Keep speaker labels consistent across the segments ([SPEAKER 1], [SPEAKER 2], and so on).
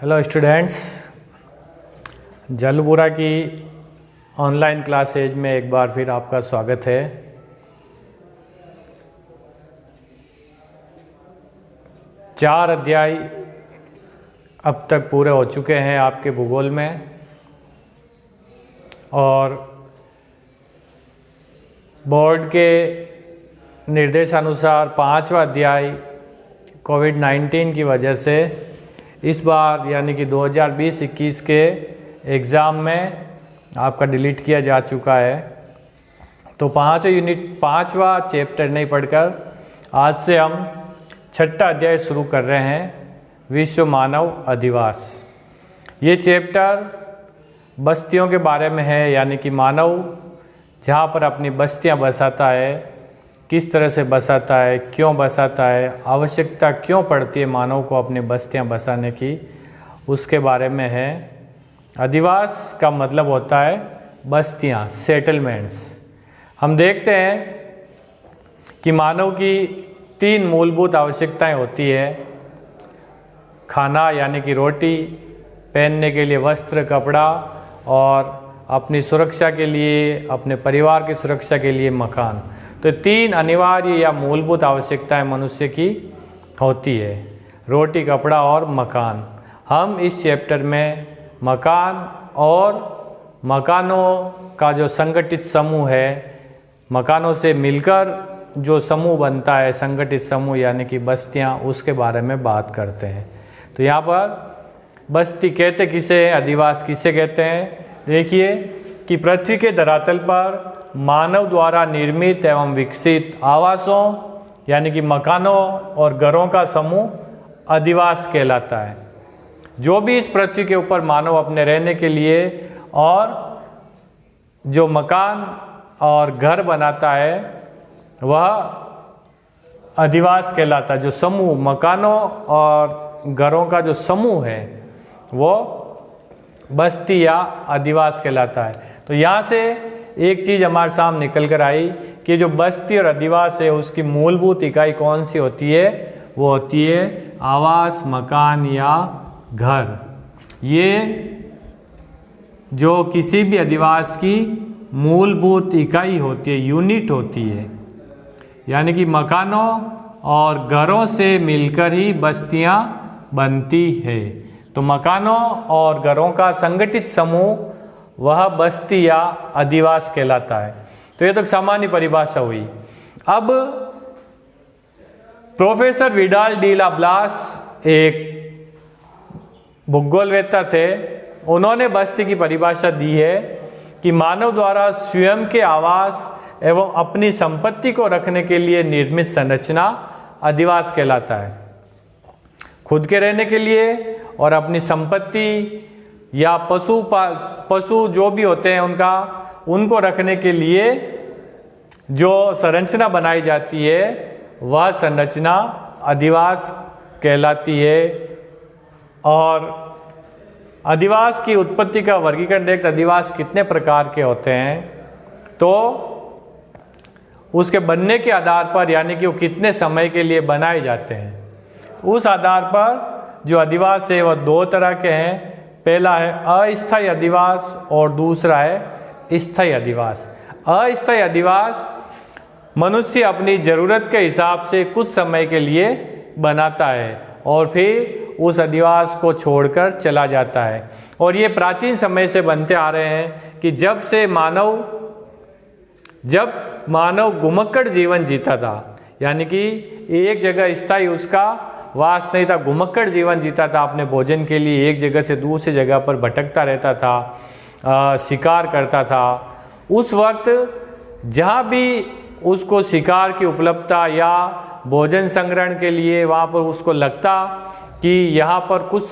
[SPEAKER 1] Hello students, Jalpura की online classes में एक बार फिर आपका स्वागत है। चार अध्याय अब तक पूरे हो चुके हैं आपके भूगोल में और बोर्ड के निर्देशानुसार पांचवा अध्याय कोविड-19 की वजह से इस बार यानी कि 2020-21 के एग्ज़ाम में आपका डिलीट किया जा चुका है। तो पांचवा चैप्टर नहीं पढ़कर आज से हम छठा अध्याय शुरू कर रहे हैं, विश्व मानव अधिवास। ये चैप्टर बस्तियों के बारे में है, यानी कि मानव जहाँ पर अपनी बस्तियाँ बसाता है, किस तरह से बसाता है, क्यों बसाता है, आवश्यकता क्यों पड़ती है मानव को अपनी बस्तियां बसाने की, उसके बारे में है। अधिवास का मतलब होता है बस्तियां, सेटलमेंट्स। हम देखते हैं कि मानव की तीन मूलभूत आवश्यकताएं होती है। खाना यानी कि रोटी, पहनने के लिए वस्त्र कपड़ा और अपनी सुरक्षा के लिए, अपने परिवार की सुरक्षा के लिए मकान। तो तीन अनिवार्य या मूलभूत आवश्यकताएं मनुष्य की होती है, रोटी कपड़ा और मकान। हम इस चैप्टर में मकान और मकानों का जो संगठित समूह है, मकानों से मिलकर जो समूह बनता है, संगठित समूह यानी कि बस्तियां, उसके बारे में बात करते हैं। तो यहाँ पर बस्ती कहते किसे हैं, अधिवास किसे कहते हैं? देखिए कि पृथ्वी के धरातल पर मानव द्वारा निर्मित एवं विकसित आवासों यानी कि मकानों और घरों का समूह अधिवास कहलाता है। जो भी इस पृथ्वी के ऊपर मानव अपने रहने के लिए और जो मकान और घर बनाता है वह अधिवास कहलाता है। जो समूह मकानों और घरों का जो समूह है वो बस्ती या अधिवास कहलाता है। तो यहाँ से एक चीज़ हमारे सामने निकल कर आई कि जो बस्ती और अधिवास है उसकी मूलभूत इकाई कौन सी होती है? वो होती है आवास, मकान या घर। ये जो किसी भी अधिवास की मूलभूत इकाई होती है, यूनिट होती है, यानी कि मकानों और घरों से मिलकर ही बस्तियां बनती है। तो मकानों और घरों का संगठित समूह वह बस्ती या अधिवास कहलाता है। तो ये तो सामान्य परिभाषा हुई। अब प्रोफेसर विडाल डी ला ब्लास एक भूगोलवेत्ता थे, उन्होंने बस्ती की परिभाषा दी है कि मानव द्वारा स्वयं के आवास एवं अपनी संपत्ति को रखने के लिए निर्मित संरचना अधिवास कहलाता है। खुद के रहने के लिए और अपनी संपत्ति या पशु जो भी होते हैं उनको रखने के लिए जो संरचना बनाई जाती है वह संरचना अधिवास कहलाती है। और अधिवास की उत्पत्ति का वर्गीकरण देखते, अधिवास कितने प्रकार के होते हैं, तो उसके बनने के आधार पर यानी कि वो कितने समय के लिए बनाए जाते हैं, उस आधार पर जो अधिवास है वह दो तरह के हैं। पहला है अस्थायी अधिवास और दूसरा है स्थायी अधिवास। अस्थायी अधिवास मनुष्य अपनी ज़रूरत के हिसाब से कुछ समय के लिए बनाता है और फिर उस अधिवास को छोड़कर चला जाता है। और ये प्राचीन समय से बनते आ रहे हैं कि जब मानव घुमक्कड़ जीवन जीता था, यानी कि एक जगह स्थायी उसका वास नहीं था, घुमक्कड़ जीवन जीता था, अपने भोजन के लिए एक जगह से दूसरी जगह पर भटकता रहता था, शिकार करता था। उस वक्त जहाँ भी उसको शिकार की उपलब्धता या भोजन संग्रहण के लिए वहाँ पर उसको लगता कि यहाँ पर कुछ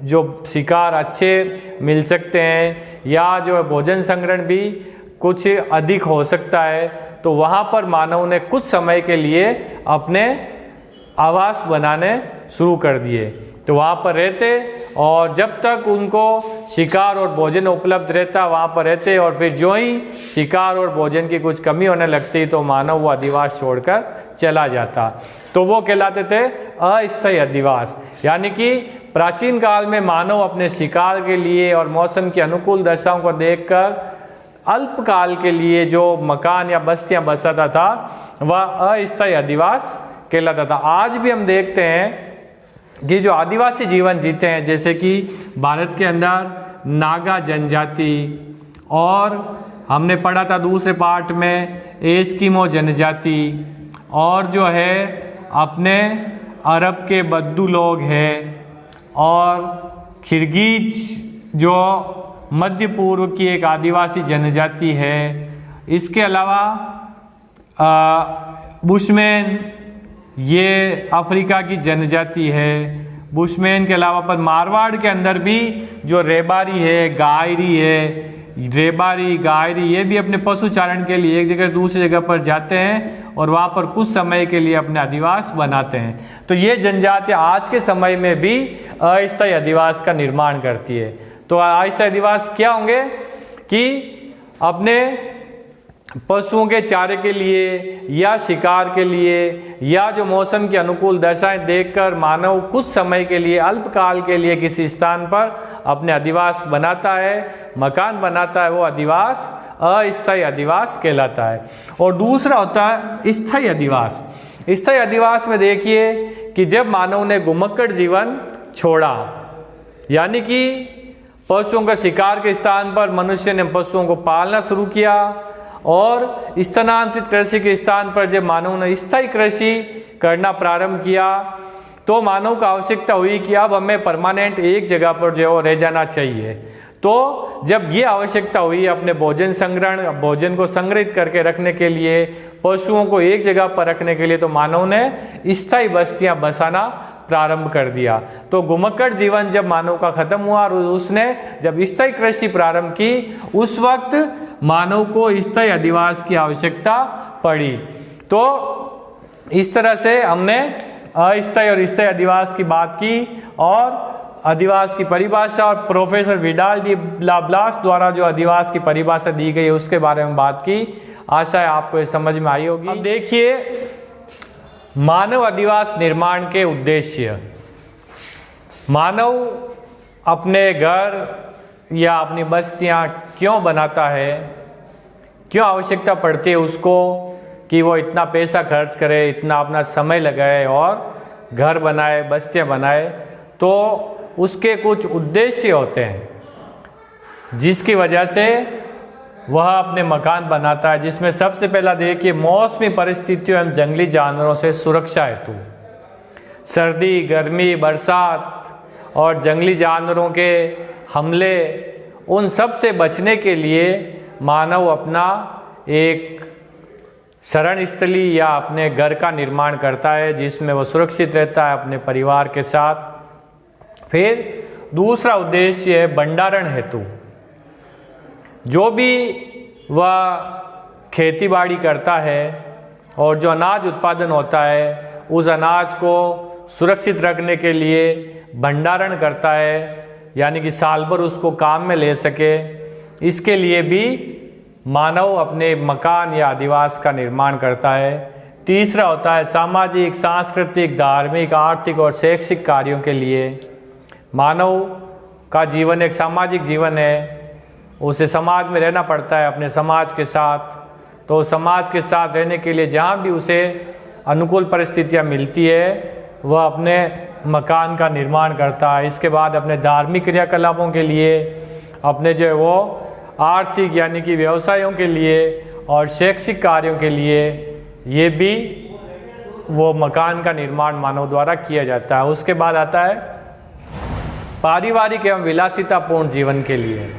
[SPEAKER 1] जो शिकार अच्छे मिल सकते हैं या जो भोजन संग्रहण भी कुछ अधिक हो सकता है, तो वहाँ पर मानव ने कुछ समय के लिए अपने आवास बनाने शुरू कर दिए। तो वहाँ पर रहते और जब तक उनको शिकार और भोजन उपलब्ध रहता वहाँ पर रहते, और फिर जो ही शिकार और भोजन की कुछ कमी होने लगती तो मानव वो अधिवास छोड़कर चला जाता। तो वो कहलाते थे अस्थायी अधिवास। यानी कि प्राचीन काल में मानव अपने शिकार के लिए और मौसम की अनुकूल दशाओं को देखकर अल्पकाल के लिए जो मकान या बस्तियां बसाता था वह अस्थायी अधिवास कहलाता था। आज भी हम देखते हैं कि जो आदिवासी जीवन जीते हैं, जैसे कि भारत के अंदर नागा जनजाति, और हमने पढ़ा था दूसरे पार्ट में एस्किमो जनजाति, और जो है अपने अरब के बद्दू लोग हैं, और किर्गिज जो मध्य पूर्व की एक आदिवासी जनजाति है। इसके अलावा बुशमैन ये अफ्रीका की जनजाति है। बुशमैन के अलावा पर मारवाड़ के अंदर भी जो रेबारी है, गायरी है, रेबारी गायरी, ये भी अपने पशु चारण के लिए एक जगह से दूसरी जगह पर जाते हैं और वहाँ पर कुछ समय के लिए अपने अधिवास बनाते हैं। तो ये जनजातियाँ आज के समय में भी अस्थायी अधिवास का निर्माण करती है। तो अस्थायी अधिवास क्या होंगे कि अपने पशुओं के चारे के लिए या शिकार के लिए या जो मौसम की अनुकूल दशाएं देखकर मानव कुछ समय के लिए अल्पकाल के लिए किसी स्थान पर अपने अधिवास बनाता है, मकान बनाता है, वो अधिवास अस्थायी अधिवास कहलाता है। और दूसरा होता है स्थायी अधिवास। स्थायी अधिवास में देखिए कि जब मानव ने घुमक्कड़ जीवन छोड़ा, यानी कि पशुओं का शिकार के स्थान पर मनुष्य ने पशुओं को पालना शुरू किया, और स्थानांतरित कृषि के स्थान पर जब मानव ने स्थायी कृषि करना प्रारंभ किया तो मानव को आवश्यकता हुई कि अब हमें परमानेंट एक जगह पर जो रह जाना चाहिए। तो जब ये आवश्यकता हुई अपने भोजन को संग्रहित करके रखने के लिए, पशुओं को एक जगह पर रखने के लिए, तो मानव ने स्थायी बस्तियां बसाना प्रारंभ कर दिया। तो घुमक्कड़ जीवन जब मानव का खत्म हुआ और उसने जब स्थायी कृषि प्रारंभ की, उस वक्त मानव को स्थायी अधिवास की आवश्यकता पड़ी। तो इस तरह से हमने अस्थायी और स्थायी अधिवास की बात की, और अधिवास की परिभाषा और प्रोफेसर विडाल डी ब्लास द्वारा जो अधिवास की परिभाषा दी गई है उसके बारे में बात की। आशा है आपको ये समझ में आई होगी। अब देखिए मानव अधिवास निर्माण के उद्देश्य। मानव अपने घर या अपनी बस्तियां क्यों बनाता है, क्यों आवश्यकता पड़ती है उसको कि वो इतना पैसा खर्च करे, इतना अपना समय लगाए और घर बनाए, बस्तियां बनाए। तो उसके कुछ उद्देश्य होते हैं जिसकी वजह से वह अपने मकान बनाता है, जिसमें सबसे पहला देखिए मौसमी परिस्थितियों एवं जंगली जानवरों से सुरक्षा हेतु। सर्दी, गर्मी, बरसात और जंगली जानवरों के हमले, उन सब से बचने के लिए मानव अपना एक शरण स्थली या अपने घर का निर्माण करता है जिसमें वह सुरक्षित रहता है अपने परिवार के साथ। फिर दूसरा उद्देश्य है भंडारण हेतु। जो भी वह खेती बाड़ी करता है और जो अनाज उत्पादन होता है उस अनाज को सुरक्षित रखने के लिए भंडारण करता है, यानी कि साल भर उसको काम में ले सके। इसके लिए भी मानव अपने मकान या अधिवास का निर्माण करता है। तीसरा होता है सामाजिक, सांस्कृतिक, धार्मिक, आर्थिक और शैक्षिक कार्यों के लिए। मानव का जीवन एक सामाजिक जीवन है, उसे समाज में रहना पड़ता है अपने समाज के साथ। तो समाज के साथ रहने के लिए जहाँ भी उसे अनुकूल परिस्थितियाँ मिलती है वह अपने मकान का निर्माण करता है। इसके बाद अपने धार्मिक क्रियाकलापों के लिए, अपने जो है वो आर्थिक यानी कि व्यवसायों के लिए और शैक्षिक कार्यों के लिए ये भी वो मकान का निर्माण मानव द्वारा किया जाता है। उसके बाद आता है पारिवारिक एवं विलासितापूर्ण जीवन के लिए।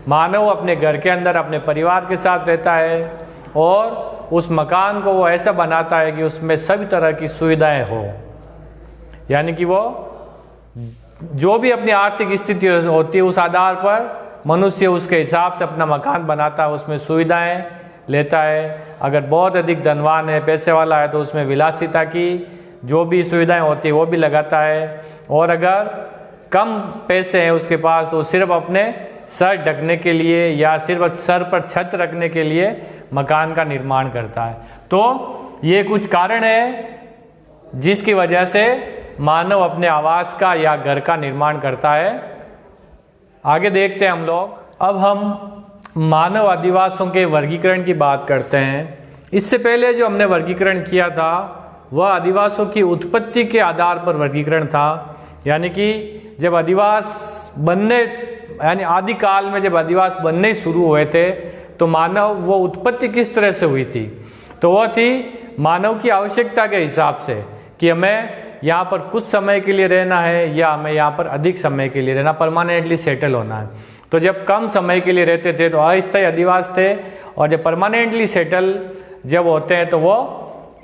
[SPEAKER 1] मानव अपने घर के अंदर अपने परिवार के साथ रहता है और उस मकान को वो ऐसा बनाता है कि उसमें सभी तरह की सुविधाएं हो, यानी कि वो जो भी अपनी आर्थिक स्थिति होती है उस आधार पर मनुष्य उसके हिसाब से अपना मकान बनाता है, उसमें सुविधाएं लेता है। अगर बहुत अधिक धनवान है, पैसे वाला है, तो उसमें विलासिता की जो भी सुविधाएं होती है वो भी लगाता है, और अगर कम पैसे हैं उसके पास तो सिर्फ अपने सर ढकने के लिए या सिर्फ सर पर छत रखने के लिए मकान का निर्माण करता है। तो ये कुछ कारण है जिसकी वजह से मानव अपने आवास का या घर का निर्माण करता है। आगे देखते हैं हम लोग। अब हम मानव अधिवासों के वर्गीकरण की बात करते हैं। इससे पहले जो हमने वर्गीकरण किया था वह अधिवासों की उत्पत्ति के आधार पर वर्गीकरण था, यानी कि जब अधिवास बनने यानी आदिकाल में जब अधिवास बनने शुरू हुए थे तो मानव वो उत्पत्ति किस तरह से हुई थी, तो वह थी मानव की आवश्यकता के हिसाब से कि हमें यहाँ पर कुछ समय के लिए रहना है या हमें यहाँ पर अधिक समय के लिए रहना, परमानेंटली सेटल होना है। तो जब कम समय के लिए रहते थे तो अस्थायी अधिवास थे, और जब परमानेंटली सेटल जब होते हैं तो वो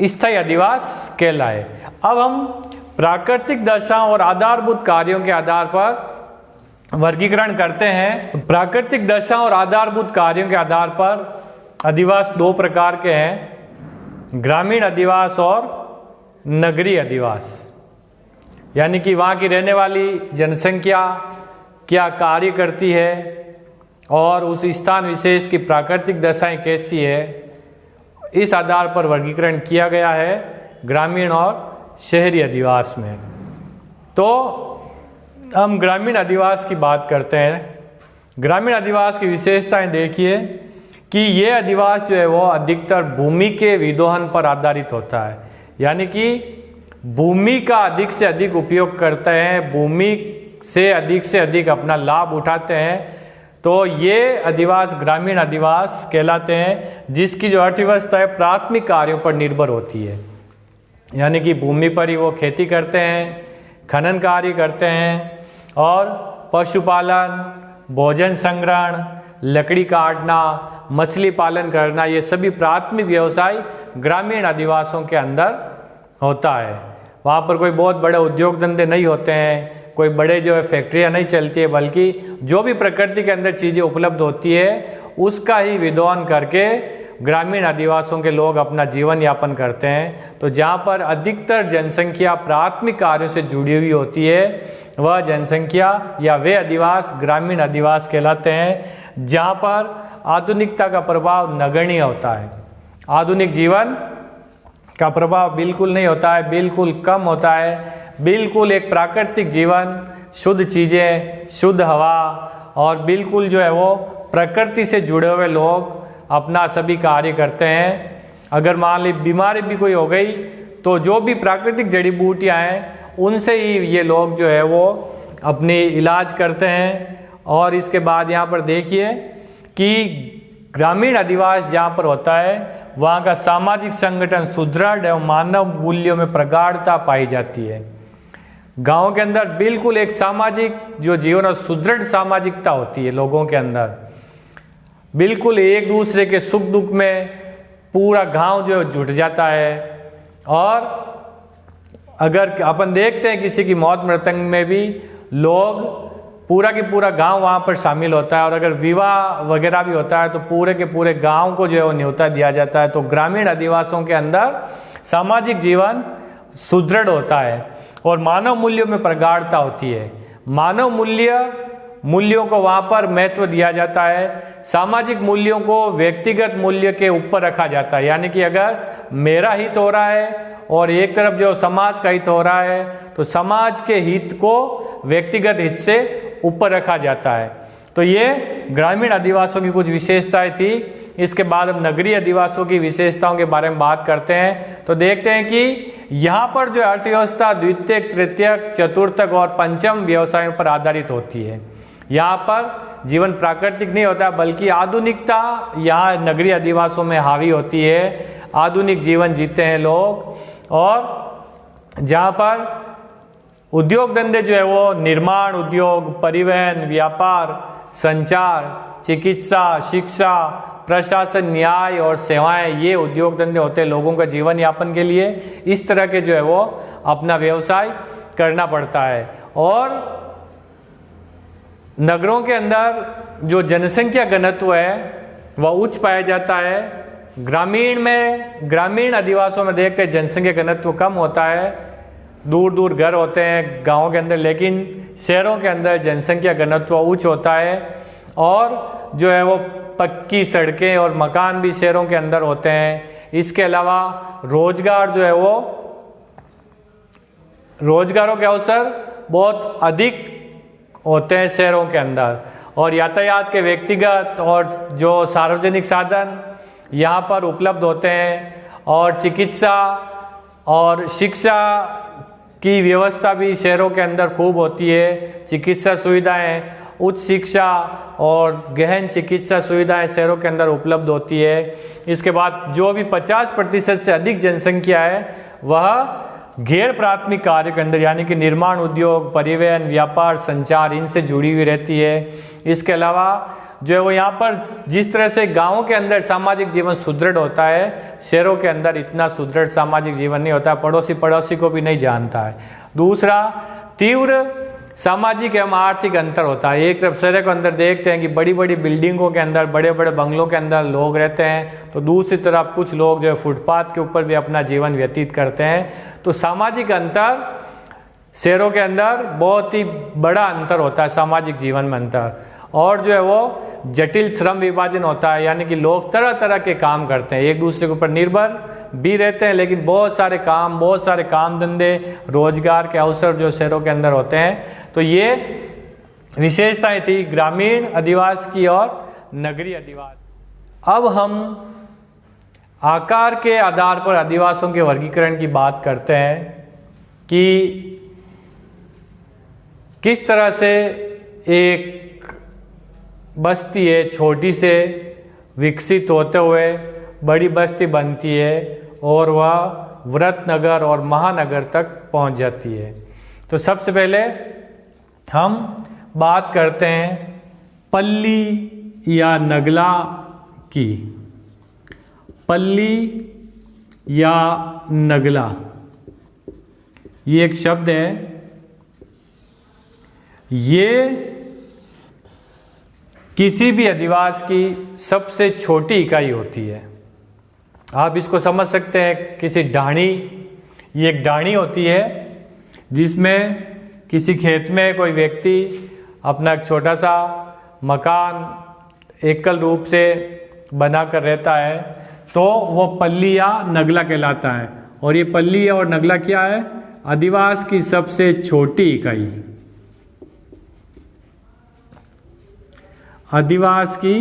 [SPEAKER 1] स्थायी अधिवास कहलाए। अब हम प्राकृतिक दशा और आधारभूत कार्यों के आधार पर वर्गीकरण करते हैं। प्राकृतिक दशा और आधारभूत कार्यों के आधार पर अधिवास दो प्रकार के हैं, ग्रामीण अधिवास और नगरीय अधिवास। यानी कि वहाँ की रहने वाली जनसंख्या क्या कार्य करती है और उस स्थान विशेष की प्राकृतिक दशाएं कैसी है, इस आधार पर वर्गीकरण किया गया है ग्रामीण और शहरी अधिवास में। तो हम ग्रामीण अधिवास की बात करते हैं। ग्रामीण अधिवास की विशेषताएं देखिए कि ये अधिवास जो है वो अधिकतर भूमि के विदोहन पर आधारित होता है, यानी कि भूमि का अधिक से अधिक उपयोग करते हैं, भूमि से अधिक अपना लाभ उठाते हैं। तो ये अधिवास ग्रामीण अधिवास कहलाते हैं, जिसकी जो अर्थव्यवस्था है प्राथमिक कार्यों पर निर्भर होती है, यानी कि भूमि पर ही वो खेती करते हैं, खनन कार्य करते हैं और पशुपालन, भोजन संग्रहण, लकड़ी काटना, मछली पालन करना, ये सभी प्राथमिक व्यवसाय ग्रामीण अधिवासों के अंदर होता है। वहाँ पर कोई बहुत बड़े उद्योग धंधे नहीं होते हैं, कोई बड़े जो है फैक्ट्रियाँ नहीं चलती है, बल्कि जो भी प्रकृति के अंदर चीज़ें उपलब्ध होती है उसका ही विद्वान करके ग्रामीण अधिवासों के लोग अपना जीवन यापन करते हैं। तो जहाँ पर अधिकतर जनसंख्या प्राथमिक कार्यों से जुड़ी हुई होती है वह जनसंख्या या वे अधिवास ग्रामीण अधिवास कहलाते हैं, जहाँ पर आधुनिकता का प्रभाव नगण्य होता है। आधुनिक जीवन का प्रभाव बिल्कुल नहीं होता है, बिल्कुल कम होता है। बिल्कुल एक प्राकृतिक जीवन, शुद्ध चीज़ें, शुद्ध हवा और बिल्कुल जो है वो प्रकृति से जुड़े हुए लोग अपना सभी कार्य करते हैं। अगर मान ली बीमारी भी कोई हो गई तो जो भी प्राकृतिक जड़ी बूटियाँ हैं उनसे ही ये लोग जो है वो अपनी इलाज करते हैं। और इसके बाद यहाँ पर देखिए कि ग्रामीण अधिवास जहाँ पर होता है वहाँ का सामाजिक संगठन सुदृढ़ एवं मानव मूल्यों में प्रगाढ़ता पाई जाती है। गांव के अंदर बिल्कुल एक सामाजिक जो जीवन और सुदृढ़ सामाजिकता होती है लोगों के अंदर, बिल्कुल एक दूसरे के सुख दुख में पूरा गांव जो है जुट जाता है। और अगर अपन देखते हैं किसी की मौत मृतंग में भी लोग पूरा के पूरा गांव वहाँ पर शामिल होता है, और अगर विवाह वगैरह भी होता है तो पूरे के पूरे गांव को जो है वो न्योता दिया जाता है। तो ग्रामीण अधिवासों के अंदर सामाजिक जीवन सुदृढ़ होता है और मानव मूल्यों में प्रगाढ़ता होती है। मानव मूल्यों को वहाँ पर महत्व दिया जाता है। सामाजिक मूल्यों को व्यक्तिगत मूल्य के ऊपर रखा जाता है, यानी कि अगर मेरा हित हो रहा है और एक तरफ जो समाज का हित हो रहा है तो समाज के हित को व्यक्तिगत हित से ऊपर रखा जाता है। तो ये ग्रामीण अधिवासों की कुछ विशेषताएं थी। इसके बाद हम नगरीय अधिवासों की विशेषताओं के बारे में बात करते हैं। तो देखते हैं कि यहाँ पर जो अर्थव्यवस्था द्वितीयक, तृतीयक, चतुर्थक और पंचम व्यवसायों पर आधारित होती है। यहाँ पर जीवन प्राकृतिक नहीं होता बल्कि आधुनिकता यहाँ नगरीय अधिवासों में हावी होती है। आधुनिक जीवन जीते हैं लोग, और जहाँ पर उद्योग धंधे जो है वो निर्माण उद्योग, परिवहन, व्यापार, संचार, चिकित्सा, शिक्षा, प्रशासन, न्याय और सेवाएं, ये उद्योग धंधे होते हैं लोगों का जीवन यापन के लिए। इस तरह के जो है वो अपना व्यवसाय करना पड़ता है। और नगरों के अंदर जो जनसंख्या घनत्व है वह उच्च पाया जाता है। ग्रामीण अधिवासों में देखते हैं जनसंख्या घनत्व कम होता है। दूर दूर घर होते हैं गाँव के अंदर, लेकिन शहरों के अंदर जनसंख्या घनत्व उच्च होता है और जो है वो पक्की सड़कें और मकान भी शहरों के अंदर होते हैं। इसके अलावा रोजगार जो है वो रोजगारों के अवसर बहुत अधिक होते हैं शहरों के अंदर, और यातायात के व्यक्तिगत और जो सार्वजनिक साधन यहाँ पर उपलब्ध होते हैं, और चिकित्सा और शिक्षा की व्यवस्था भी शहरों के अंदर खूब होती है। चिकित्सा सुविधाएं, उच्च शिक्षा और गहन चिकित्सा सुविधाएं शहरों के अंदर उपलब्ध होती है। इसके बाद जो भी 50% से अधिक जनसंख्या है वह गैर प्राथमिक कार्य के अंदर, यानी कि निर्माण उद्योग, परिवहन, व्यापार, संचार, इनसे जुड़ी हुई रहती है। इसके अलावा जो है वो यहाँ पर जिस तरह से गाँवों के अंदर सामाजिक जीवन सुदृढ़ होता है, शहरों के अंदर इतना सुदृढ़ सामाजिक जीवन नहीं होता, पड़ोसी को भी नहीं जानता है। दूसरा, तीव्र सामाजिक एवं आर्थिक अंतर होता है। एक तरफ शहर के अंदर देखते हैं कि बड़ी बड़ी बिल्डिंगों के अंदर, बड़े बड़े बंगलों के अंदर लोग रहते हैं, तो दूसरी तरफ कुछ लोग जो है फुटपाथ के ऊपर भी अपना जीवन व्यतीत करते हैं। तो सामाजिक अंतर शहरों के अंदर बहुत ही बड़ा अंतर होता है, सामाजिक जीवन में अंतर। और जो है वो जटिल श्रम विभाजन होता है, यानी कि लोग तरह तरह के काम करते हैं, एक दूसरे के ऊपर निर्भर भी रहते हैं, लेकिन बहुत सारे काम धंधे, रोजगार के अवसर जो शहरों के अंदर होते हैं। तो ये विशेषताएं थी ग्रामीण अधिवास की और नगरीय अधिवास। अब हम आकार के आधार पर अधिवासों के वर्गीकरण की बात करते हैं कि किस तरह से एक बस्ती है छोटी से विकसित होते हुए बड़ी बस्ती बनती है और वह वृत्त नगर और महानगर तक पहुंच जाती है। तो सबसे पहले हम बात करते हैं पल्ली या नगला की। पल्ली या नगला ये एक शब्द है, ये किसी भी अधिवास की सबसे छोटी इकाई होती है। आप इसको समझ सकते हैं किसी ढाणी, ये एक ढाणी होती है जिसमें किसी खेत में कोई व्यक्ति अपना एक छोटा सा मकान एकल रूप से बनाकर रहता है, तो वो पल्ली या नगला कहलाता है। और ये पल्ली और नगला क्या है? अधिवास की सबसे छोटी इकाई, अधिवास की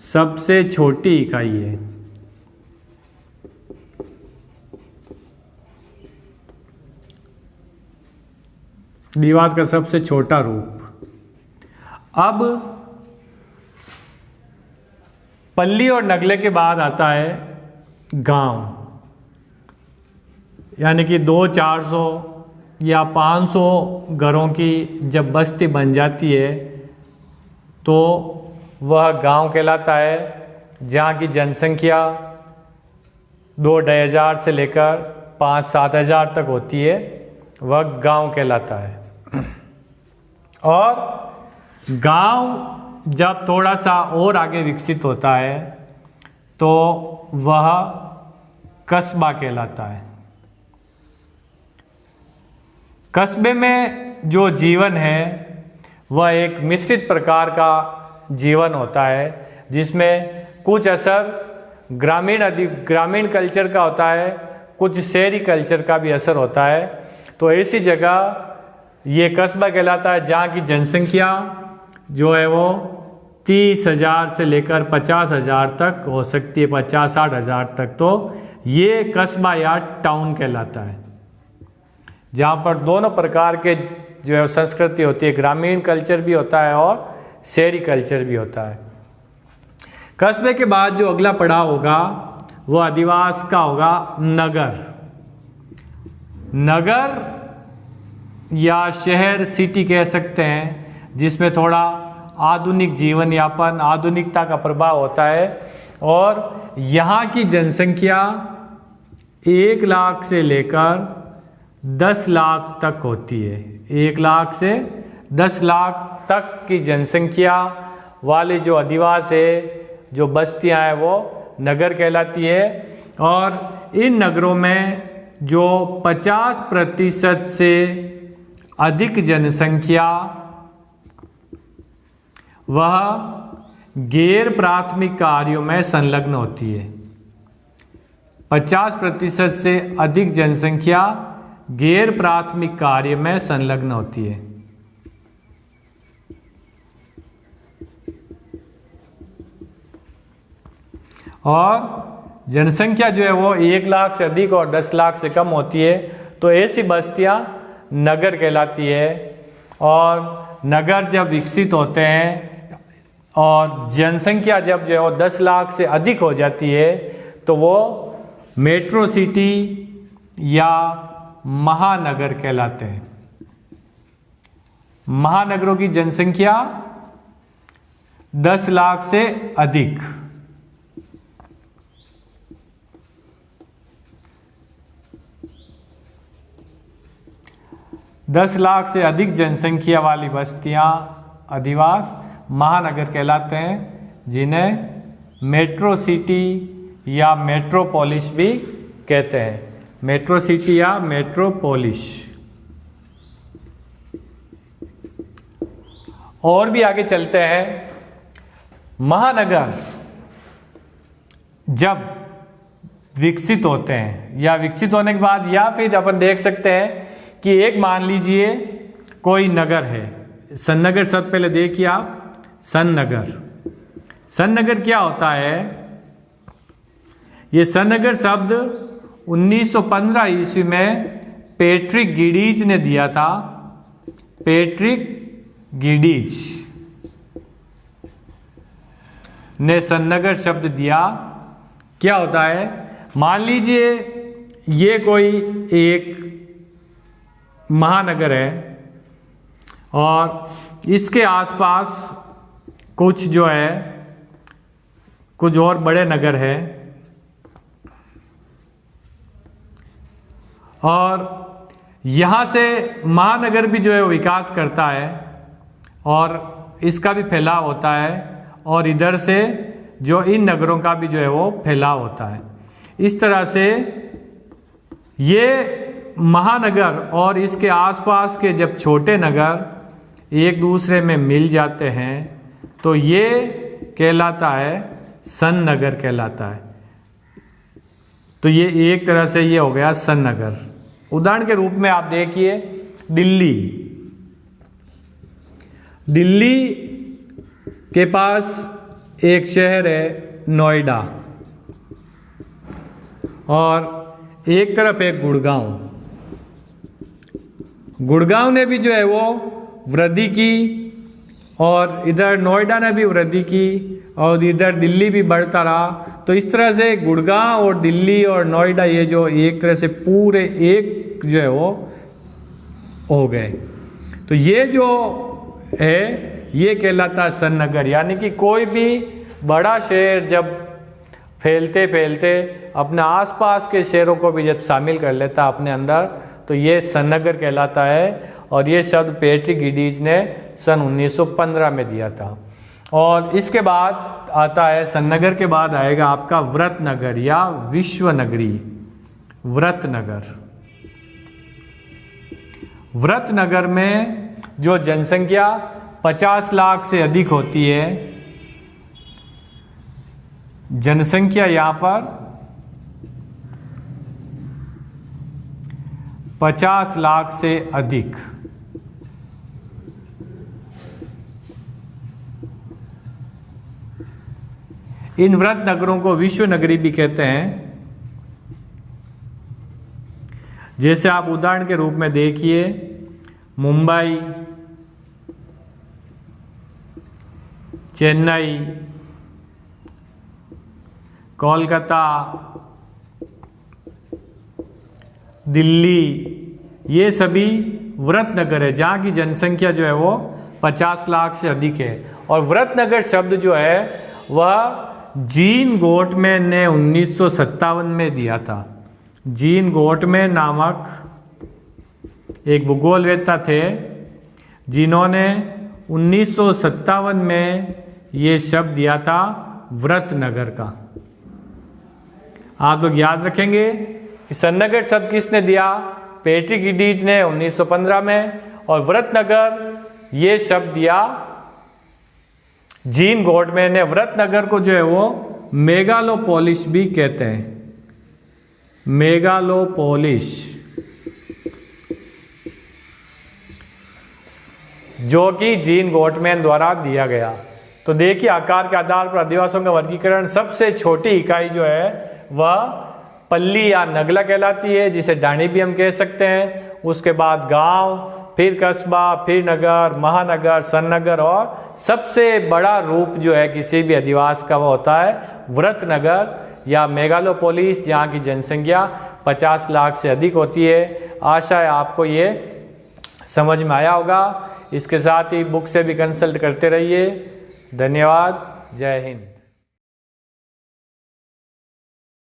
[SPEAKER 1] सबसे छोटी इकाई है। अधिवास का सबसे छोटा रूप। अब पल्ली और नगले के बाद आता है गांव, यानी कि 200-400 या 500 घरों की जब बस्ती बन जाती है तो वह गांव कहलाता है, जहाँ की जनसंख्या 2-2.5 हज़ार से लेकर 5-7 हज़ार तक होती है, वह गांव कहलाता है। और गांव जब थोड़ा सा और आगे विकसित होता है तो वह कस्बा कहलाता है। कस्बे में जो जीवन है वह एक मिश्रित प्रकार का जीवन होता है, जिसमें कुछ असर ग्रामीण कल्चर का होता है, कुछ शहरी कल्चर का भी असर होता है। तो ऐसी जगह ये कस्बा कहलाता है जहाँ की जनसंख्या जो है वो 30 हज़ार से लेकर 50 हज़ार तक हो सकती है, 50-60 हज़ार तक। तो ये कस्बा या टाउन कहलाता है, जहाँ पर दोनों प्रकार के जो है संस्कृति होती है, ग्रामीण कल्चर भी होता है और शहरी कल्चर भी होता है। कस्बे के बाद जो अगला पड़ाव होगा वो अधिवास का होगा नगर। नगर या शहर, सिटी कह सकते हैं, जिसमें थोड़ा आधुनिक जीवन यापन, आधुनिकता का प्रभाव होता है। और यहाँ की जनसंख्या 1 लाख से लेकर 10 लाख तक होती है। 1 लाख से 10 लाख तक की जनसंख्या वाले जो अधिवास है, जो बस्तियां हैं, वो नगर कहलाती है। और इन नगरों में जो 50% से अधिक जनसंख्या वह गैर प्राथमिक कार्यों में संलग्न होती है। 50% से अधिक जनसंख्या गैर प्राथमिक कार्य में संलग्न होती है। और जनसंख्या जो है वो 1 लाख से अधिक और 10 लाख से कम होती है, तो ऐसी बस्तियां नगर कहलाती है। और नगर जब विकसित होते हैं और जनसंख्या जब जो है वो 10 लाख से अधिक हो जाती है तो वो मेट्रो सिटी या महानगर कहलाते हैं। महानगरों की जनसंख्या 10 लाख से अधिक। दस लाख से अधिक जनसंख्या वाली बस्तियां, अधिवास महानगर कहलाते हैं, जिन्हें मेट्रो सिटी या मेट्रोपोलिस भी कहते हैं। मेट्रो सिटी या मेट्रोपोलिस। और भी आगे चलते हैं। महानगर जब विकसित होते हैं या विकसित होने के बाद, या फिर अपन देख सकते हैं कि एक मान लीजिए कोई नगर है। सन्नगर शब्द पहले देखिए आप, सन्नगर। सन्नगर क्या होता है? ये सन्नगर शब्द 1915 ईस्वी में पैट्रिक गिडीज ने दिया था। पैट्रिक गिडीज ने सन्नगर शब्द दिया। क्या होता है? मान लीजिए ये कोई एक महानगर है और इसके आसपास कुछ जो है कुछ और बड़े नगर है, और यहाँ से महानगर भी जो है वो विकास करता है और इसका भी फैलाव होता है, और इधर से जो इन नगरों का भी जो है वो फैलाव होता है। इस तरह से ये महानगर और इसके आसपास के जब छोटे नगर एक दूसरे में मिल जाते हैं तो ये कहलाता है सन्नगर कहलाता है। तो ये एक तरह से ये हो गया सन्नगर। उदाहरण के रूप में आप देखिए दिल्ली। दिल्ली के पास एक शहर है नोएडा, और एक तरफ है गुड़गांव। गुड़गांव ने भी जो है वो वृद्धि की, और इधर नोएडा ने भी वृद्धि की, और इधर दिल्ली भी बढ़ता रहा। तो इस तरह से गुड़गांव और दिल्ली और नोएडा ये जो एक तरह से पूरे एक जो है वो हो गए। तो ये जो है ये कहलाता है सन्नगर। यानी कि कोई भी बड़ा शहर जब फैलते फैलते अपने आसपास के शहरों को भी जब शामिल कर लेता अपने अंदर, तो ये सन्नगर कहलाता है। और ये शब्द पैट्रिक गिडीज ने सन 1915 में दिया था। और इसके बाद आता है, सन्नगर के बाद आएगा आपका व्रतनगर या विश्वनगरी। व्रतनगर। व्रतनगर में जो जनसंख्या 50 लाख से अधिक होती है, जनसंख्या यहाँ पर 50 लाख से अधिक। इन व्रत नगरों को विश्व नगरी भी कहते हैं। जैसे आप उदाहरण के रूप में देखिए मुंबई, चेन्नई, कोलकाता, दिल्ली, ये सभी व्रत नगर है जहाँ की जनसंख्या जो है वो 50 लाख से अधिक है। और व्रत नगर शब्द जो है वह जीन गोटमैन ने 1957 में दिया था। जीन गोटमैन नामक एक भूगोलवेत्ता थे जिन्होंने 1957 में ये शब्द दिया था व्रत नगर का। आप लोग याद रखेंगे सन्नगढ़ शब्द किसने दिया? पैट्रिक गिडीज ने 1915 में। और व्रतनगर ये शब्द दिया जीन गॉडमैन ने। व्रतनगर को जो है वो मेगालोपोलिस भी कहते हैं, मेगालोपोलिस, जो कि जीन गॉडमैन द्वारा दिया गया। तो देखिए आकार के आधार पर आदिवासियों का वर्गीकरण, सबसे छोटी इकाई जो है वह पल्ली या नगला कहलाती है, जिसे डाणी भी हम कह सकते हैं। उसके बाद गांव, फिर कस्बा, फिर नगर, महानगर, सन्नगर, और सबसे बड़ा रूप जो है किसी भी अधिवास का वो होता है व्रतनगर या मेगालोपोलिस, जहाँ की जनसंख्या 50 लाख से अधिक होती है। आशा है आपको ये समझ में आया होगा। इसके साथ ही बुक से भी कंसल्ट करते रहिए। धन्यवाद। जय हिंद।